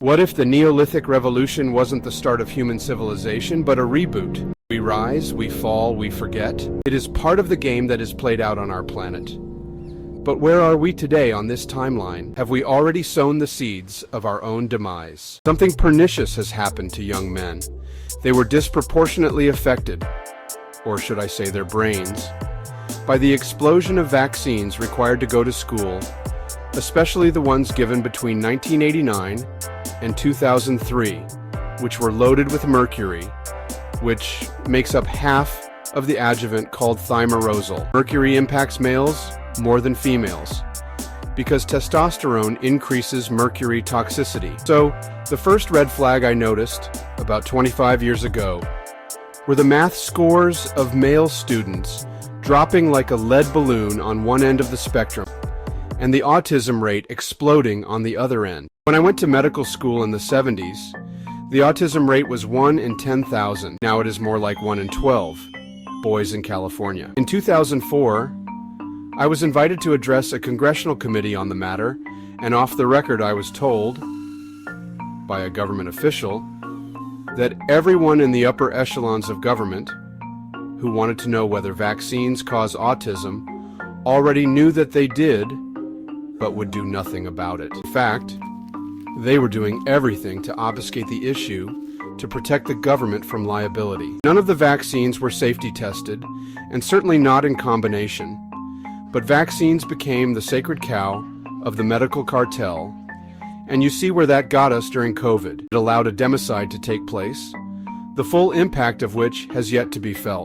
What if the Neolithic Revolution wasn't the start of human civilization, but a reboot? We rise, we fall, we forget. It is part of the game that is played out on our planet. But where are we today on this timeline? Have we already sown the seeds of our own demise? Something pernicious has happened to young men. They were disproportionately affected, or should I say their brains, by the explosion of vaccines required to go to school, especially the ones given between 1989 and 2003, which were loaded with mercury, which makes up half of the adjuvant called thimerosal. Mercury impacts males more than females because testosterone increases mercury toxicity. So, the first red flag I noticed about 25 years ago were the math scores of male students dropping like a lead balloon on one end of the spectrum, and the autism rate exploding on the other end. When I went to medical school in the 70s, the autism rate was 1 in 10,000. Now it is more like 1 in 12 boys in California. In 2004, I was invited to address a congressional committee on the matter, and off the record I was told by a government official that everyone in the upper echelons of government who wanted to know whether vaccines cause autism already knew that they did, but would do nothing about it. In fact, they were doing everything to obfuscate the issue to protect the government from liability. None of the vaccines were safety tested, and certainly not in combination. But vaccines became the sacred cow of the medical cartel, and you see where that got us during COVID. It allowed a democide to take place, the full impact of which has yet to be felt.